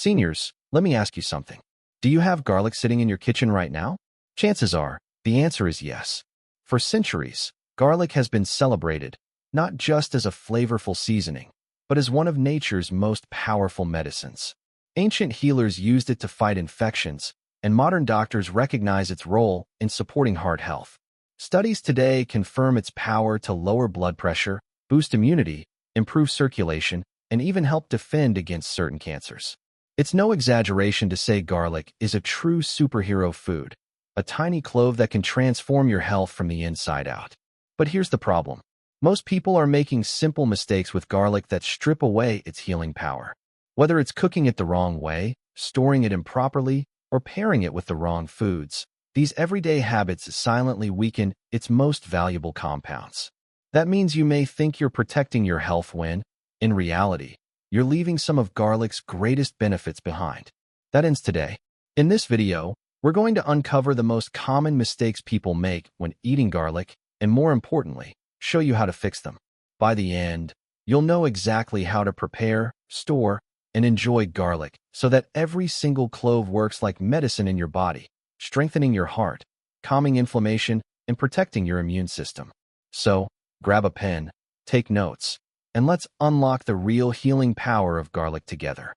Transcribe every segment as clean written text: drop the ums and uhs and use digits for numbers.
Seniors, let me ask you something. Do you have garlic sitting in your kitchen right now? Chances are, the answer is yes. For centuries, garlic has been celebrated, not just as a flavorful seasoning, but as one of nature's most powerful medicines. Ancient healers used it to fight infections, and modern doctors recognize its role in supporting heart health. Studies today confirm its power to lower blood pressure, boost immunity, improve circulation, and even help defend against certain cancers. It's no exaggeration to say garlic is a true superhero food, a tiny clove that can transform your health from the inside out. But here's the problem. Most people are making simple mistakes with garlic that strip away its healing power. Whether it's cooking it the wrong way, storing it improperly, or pairing it with the wrong foods, these everyday habits silently weaken its most valuable compounds. That means you may think you're protecting your health when, in reality, you're leaving some of garlic's greatest benefits behind. That ends today. In this video, we're going to uncover the most common mistakes people make when eating garlic, and more importantly, show you how to fix them. By the end, you'll know exactly how to prepare, store, and enjoy garlic so that every single clove works like medicine in your body, strengthening your heart, calming inflammation, and protecting your immune system. So, grab a pen, take notes, and let's unlock the real healing power of garlic together.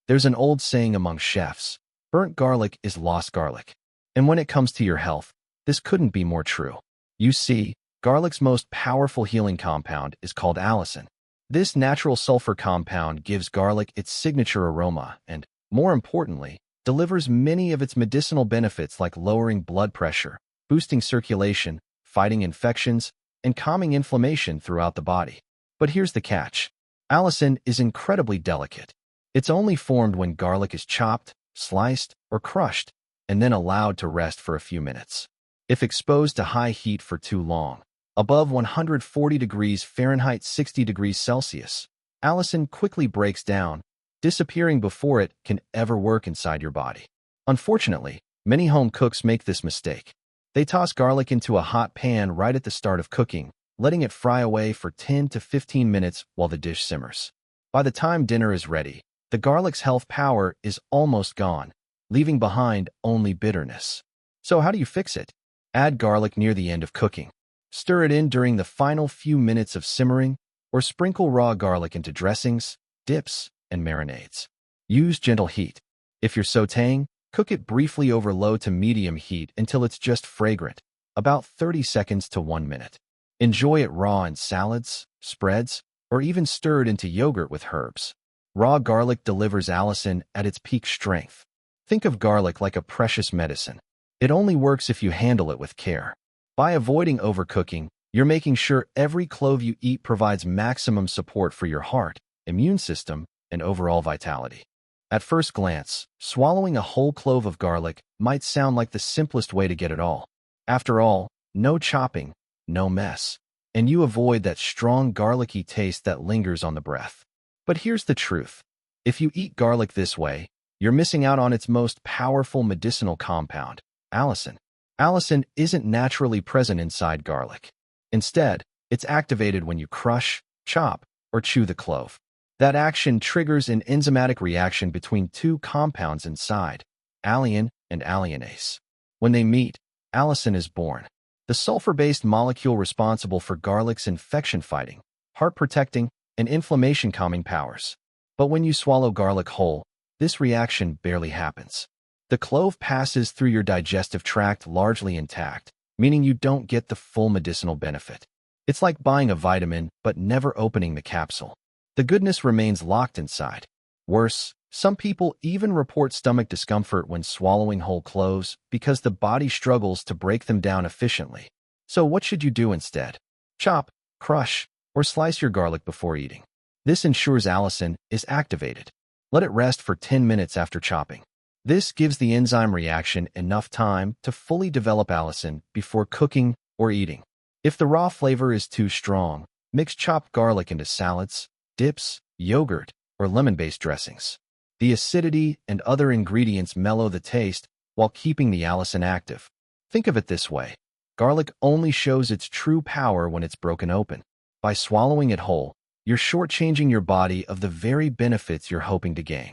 There's an old saying among chefs, burnt garlic is lost garlic. And when it comes to your health, this couldn't be more true. You see, garlic's most powerful healing compound is called allicin. This natural sulfur compound gives garlic its signature aroma and, more importantly, delivers many of its medicinal benefits like lowering blood pressure, boosting circulation, fighting infections, and calming inflammation throughout the body. But here's the catch. Allicin is incredibly delicate. It's only formed when garlic is chopped, sliced, or crushed, and then allowed to rest for a few minutes. If exposed to high heat for too long, above 140 degrees Fahrenheit 60 degrees Celsius, allicin quickly breaks down, disappearing before it can ever work inside your body. Unfortunately, many home cooks make this mistake. They toss garlic into a hot pan right at the start of cooking, letting it fry away for 10 to 15 minutes while the dish simmers. By the time dinner is ready, the garlic's health power is almost gone, leaving behind only bitterness. So how do you fix it? Add garlic near the end of cooking. Stir it in during the final few minutes of simmering, or sprinkle raw garlic into dressings, dips, and marinades. Use gentle heat. If you're sautéing, cook it briefly over low to medium heat until it's just fragrant, about 30 seconds to 1 minute. Enjoy it raw in salads, spreads, or even stirred into yogurt with herbs. Raw garlic delivers allicin at its peak strength. Think of garlic like a precious medicine. It only works if you handle it with care. By avoiding overcooking, you're making sure every clove you eat provides maximum support for your heart, immune system, and overall vitality. At first glance, swallowing a whole clove of garlic might sound like the simplest way to get it all. After all, no chopping, no mess, and you avoid that strong garlicky taste that lingers on the breath. But here's the truth. If you eat garlic this way, you're missing out on its most powerful medicinal compound, allicin. Allicin isn't naturally present inside garlic. Instead, it's activated when you crush, chop, or chew the clove. That action triggers an enzymatic reaction between two compounds inside, alliin and alliinase. When they meet, allicin is born, the sulfur-based molecule responsible for garlic's infection-fighting, heart-protecting, and inflammation-calming powers. But when you swallow garlic whole, this reaction barely happens. The clove passes through your digestive tract largely intact, meaning you don't get the full medicinal benefit. It's like buying a vitamin but never opening the capsule. The goodness remains locked inside. Worse, some people even report stomach discomfort when swallowing whole cloves because the body struggles to break them down efficiently. So what should you do instead? Chop, crush, or slice your garlic before eating. This ensures allicin is activated. Let it rest for 10 minutes after chopping. This gives the enzyme reaction enough time to fully develop allicin before cooking or eating. If the raw flavor is too strong, mix chopped garlic into salads, dips, yogurt, or lemon-based dressings. The acidity and other ingredients mellow the taste while keeping the allicin active. Think of it this way. Garlic only shows its true power when it's broken open. By swallowing it whole, you're shortchanging your body of the very benefits you're hoping to gain.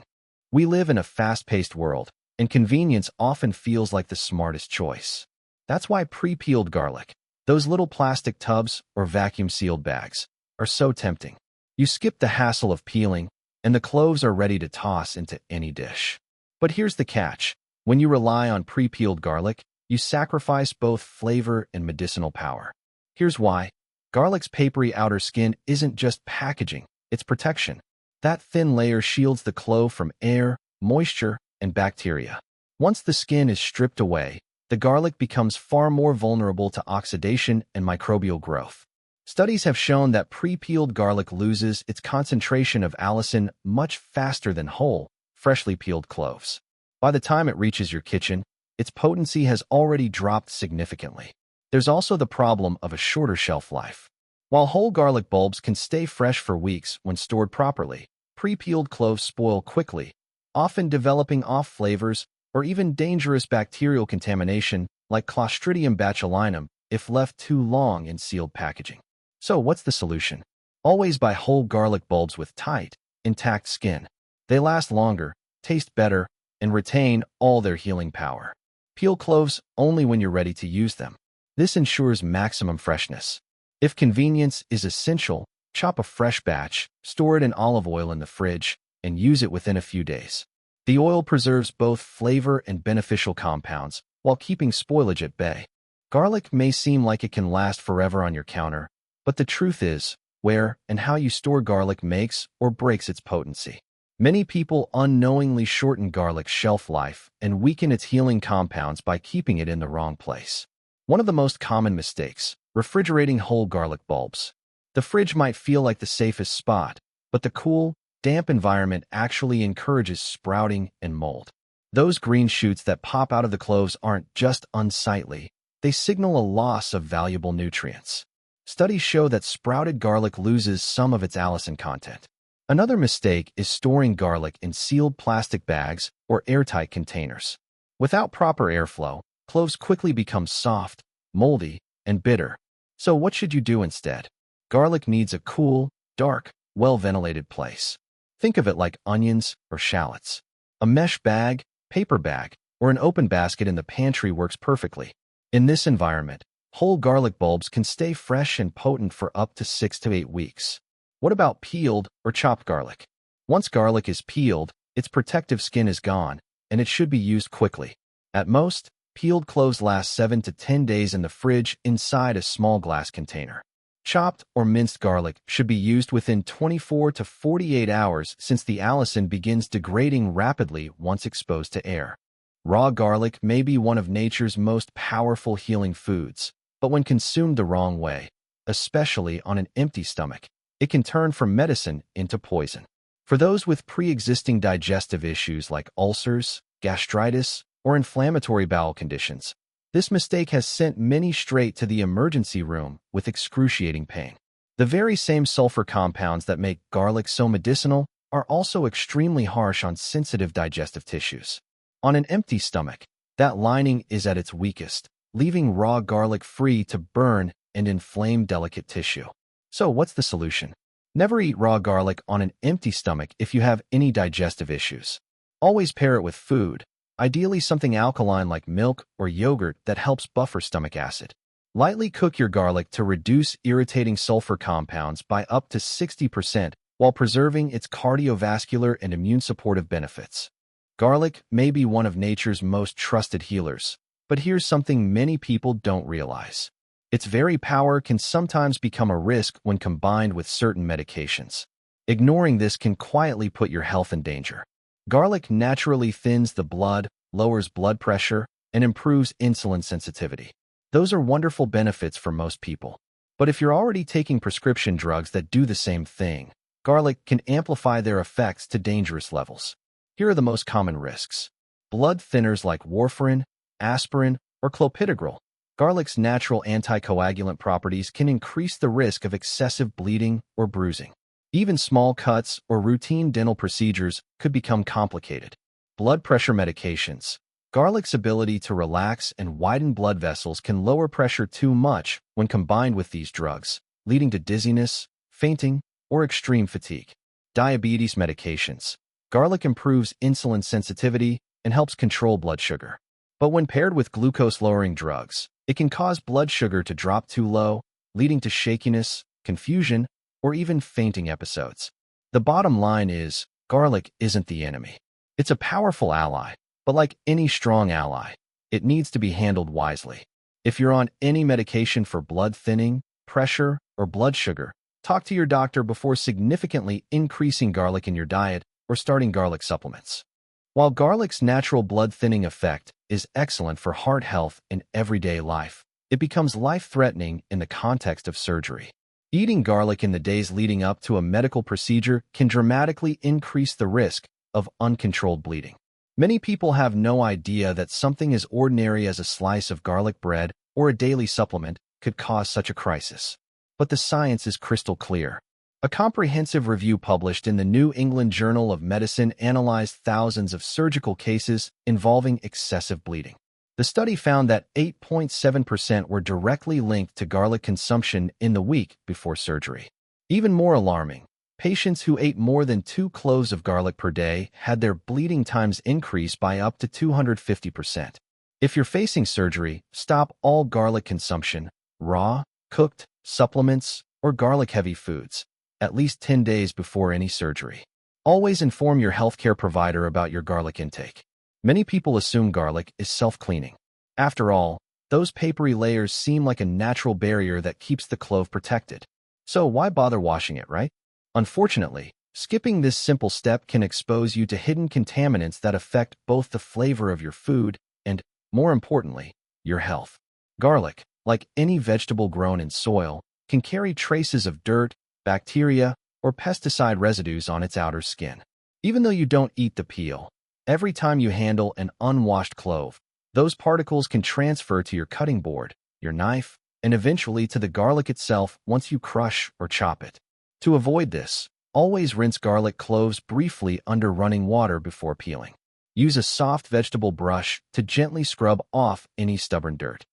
We live in a fast-paced world, and convenience often feels like the smartest choice. That's why pre-peeled garlic, those little plastic tubs or vacuum-sealed bags, are so tempting. You skip the hassle of peeling, and the cloves are ready to toss into any dish. But here's the catch. When you rely on pre-peeled garlic, you sacrifice both flavor and medicinal power. Here's why. Garlic's papery outer skin isn't just packaging, it's protection. That thin layer shields the clove from air, moisture, and bacteria. Once the skin is stripped away, the garlic becomes far more vulnerable to oxidation and microbial growth. Studies have shown that pre-peeled garlic loses its concentration of allicin much faster than whole, freshly peeled cloves. By the time it reaches your kitchen, its potency has already dropped significantly. There's also the problem of a shorter shelf life. While whole garlic bulbs can stay fresh for weeks when stored properly, pre-peeled cloves spoil quickly, often developing off flavors or even dangerous bacterial contamination like Clostridium botulinum if left too long in sealed packaging. So what's the solution? Always buy whole garlic bulbs with tight, intact skin. They last longer, taste better, and retain all their healing power. Peel cloves only when you're ready to use them. This ensures maximum freshness. If convenience is essential, chop a fresh batch, store it in olive oil in the fridge, and use it within a few days. The oil preserves both flavor and beneficial compounds while keeping spoilage at bay. Garlic may seem like it can last forever on your counter, but the truth is, where and how you store garlic makes or breaks its potency. Many people unknowingly shorten garlic's shelf life and weaken its healing compounds by keeping it in the wrong place. One of the most common mistakes: refrigerating whole garlic bulbs. The fridge might feel like the safest spot, but the cool, damp environment actually encourages sprouting and mold. Those green shoots that pop out of the cloves aren't just unsightly, they signal a loss of valuable nutrients. Studies show that sprouted garlic loses some of its allicin content. Another mistake is storing garlic in sealed plastic bags or airtight containers. Without proper airflow, cloves quickly become soft, moldy, and bitter. So what should you do instead? Garlic needs a cool, dark, well-ventilated place. Think of it like onions or shallots. A mesh bag, paper bag, or an open basket in the pantry works perfectly. In this environment, whole garlic bulbs can stay fresh and potent for up to 6 to 8 weeks. What about peeled or chopped garlic? Once garlic is peeled, its protective skin is gone, and it should be used quickly. At most, peeled cloves last 7 to 10 days in the fridge inside a small glass container. Chopped or minced garlic should be used within 24 to 48 hours since the allicin begins degrading rapidly once exposed to air. Raw garlic may be one of nature's most powerful healing foods, but when consumed the wrong way, especially on an empty stomach, it can turn from medicine into poison. For those with pre-existing digestive issues like ulcers, gastritis, or inflammatory bowel conditions, this mistake has sent many straight to the emergency room with excruciating pain. The very same sulfur compounds that make garlic so medicinal are also extremely harsh on sensitive digestive tissues. On an empty stomach, that lining is at its weakest, leaving raw garlic free to burn and inflame delicate tissue. So what's the solution? Never eat raw garlic on an empty stomach if you have any digestive issues. Always pair it with food, ideally something alkaline like milk or yogurt that helps buffer stomach acid. Lightly cook your garlic to reduce irritating sulfur compounds by up to 60% while preserving its cardiovascular and immune supportive benefits. Garlic may be one of nature's most trusted healers, but here's something many people don't realize. Its very power can sometimes become a risk when combined with certain medications. Ignoring this can quietly put your health in danger. Garlic naturally thins the blood, lowers blood pressure, and improves insulin sensitivity. Those are wonderful benefits for most people. But if you're already taking prescription drugs that do the same thing, garlic can amplify their effects to dangerous levels. Here are the most common risks. Blood thinners like warfarin, aspirin, or clopidogrel. Garlic's natural anticoagulant properties can increase the risk of excessive bleeding or bruising. Even small cuts or routine dental procedures could become complicated. Blood pressure medications. Garlic's ability to relax and widen blood vessels can lower pressure too much when combined with these drugs, leading to dizziness, fainting, or extreme fatigue. Diabetes medications. Garlic improves insulin sensitivity and helps control blood sugar. But when paired with glucose-lowering drugs, it can cause blood sugar to drop too low, leading to shakiness, confusion, or even fainting episodes. The bottom line is, garlic isn't the enemy. It's a powerful ally, but like any strong ally, it needs to be handled wisely. If you're on any medication for blood thinning, pressure, or blood sugar, talk to your doctor before significantly increasing garlic in your diet or starting garlic supplements. While garlic's natural blood thinning effect is excellent for heart health in everyday life, it becomes life-threatening in the context of surgery. Eating garlic in the days leading up to a medical procedure can dramatically increase the risk of uncontrolled bleeding. Many people have no idea that something as ordinary as a slice of garlic bread or a daily supplement could cause such a crisis. But the science is crystal clear. A comprehensive review published in the New England Journal of Medicine analyzed thousands of surgical cases involving excessive bleeding. The study found that 8.7% were directly linked to garlic consumption in the week before surgery. Even more alarming, patients who ate more than 2 cloves of garlic per day had their bleeding times increase by up to 250%. If you're facing surgery, stop all garlic consumption, raw, cooked, supplements, or garlic-heavy foods, at least 10 days before any surgery. Always inform your healthcare provider about your garlic intake. Many people assume garlic is self-cleaning. After all, those papery layers seem like a natural barrier that keeps the clove protected. So why bother washing it, right? Unfortunately, skipping this simple step can expose you to hidden contaminants that affect both the flavor of your food and, more importantly, your health. Garlic, like any vegetable grown in soil, can carry traces of dirt, bacteria, or pesticide residues on its outer skin. Even though you don't eat the peel, every time you handle an unwashed clove, those particles can transfer to your cutting board, your knife, and eventually to the garlic itself once you crush or chop it. To avoid this, always rinse garlic cloves briefly under running water before peeling. Use a soft vegetable brush to gently scrub off any stubborn dirt.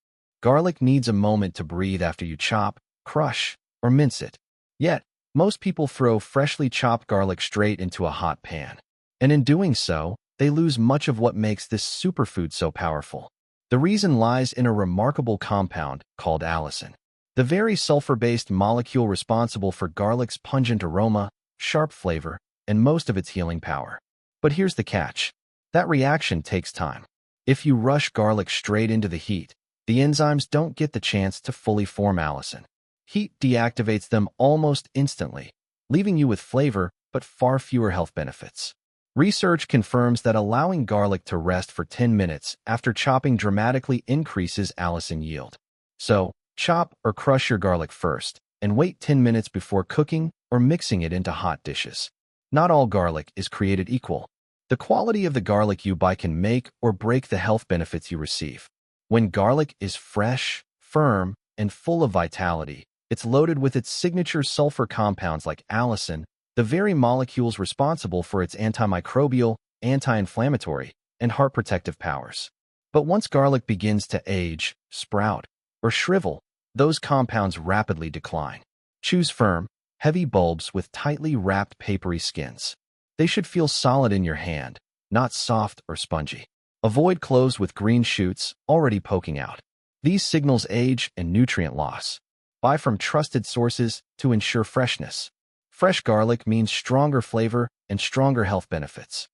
Garlic needs a moment to breathe after you chop, crush, or mince it. Yet, most people throw freshly chopped garlic straight into a hot pan. And in doing so, they lose much of what makes this superfood so powerful. The reason lies in a remarkable compound called allicin, the very sulfur-based molecule responsible for garlic's pungent aroma, sharp flavor, and most of its healing power. But here's the catch. That reaction takes time. If you rush garlic straight into the heat, the enzymes don't get the chance to fully form allicin. Heat deactivates them almost instantly, leaving you with flavor but far fewer health benefits. Research confirms that allowing garlic to rest for 10 minutes after chopping dramatically increases allicin yield. So, chop or crush your garlic first, and wait 10 minutes before cooking or mixing it into hot dishes. Not all garlic is created equal. The quality of the garlic you buy can make or break the health benefits you receive. When garlic is fresh, firm, and full of vitality, it's loaded with its signature sulfur compounds like allicin, the very molecules responsible for its antimicrobial, anti-inflammatory, and heart protective powers. But once garlic begins to age, sprout, or shrivel, those compounds rapidly decline. Choose firm, heavy bulbs with tightly wrapped papery skins. They should feel solid in your hand, not soft or spongy. Avoid cloves with green shoots already poking out. These signals age and nutrient loss. Buy from trusted sources to ensure freshness. Fresh garlic means stronger flavor and stronger health benefits.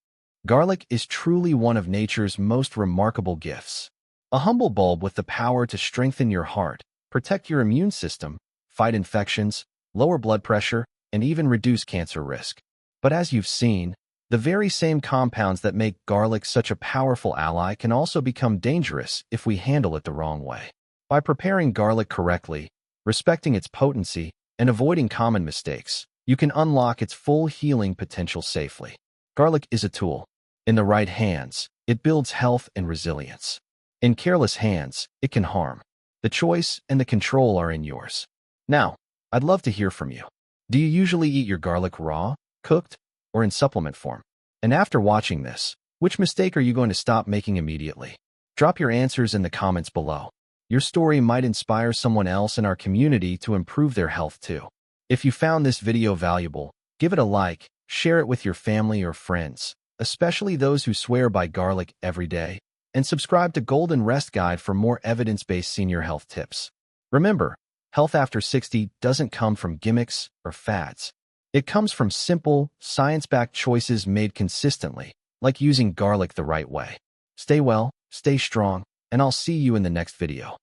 Garlic is truly one of nature's most remarkable gifts. A humble bulb with the power to strengthen your heart, protect your immune system, fight infections, lower blood pressure, and even reduce cancer risk. But as you've seen, the very same compounds that make garlic such a powerful ally can also become dangerous if we handle it the wrong way. By preparing garlic correctly, respecting its potency, and avoiding common mistakes, you can unlock its full healing potential safely. Garlic is a tool. In the right hands, it builds health and resilience. In careless hands, it can harm. The choice and the control are in yours. Now, I'd love to hear from you. Do you usually eat your garlic raw, cooked, or in supplement form? And after watching this, which mistake are you going to stop making immediately? Drop your answers in the comments below. Your story might inspire someone else in our community to improve their health too. If you found this video valuable, give it a like, Share it with your family or friends, especially those who swear by garlic every day. And subscribe to Golden Rest Guide for more evidence-based senior health tips. Remember, health after 60 doesn't come from gimmicks or fads. It comes from simple, science-backed choices made consistently, like using garlic the right way. Stay well, stay strong, and I'll see you in the next video.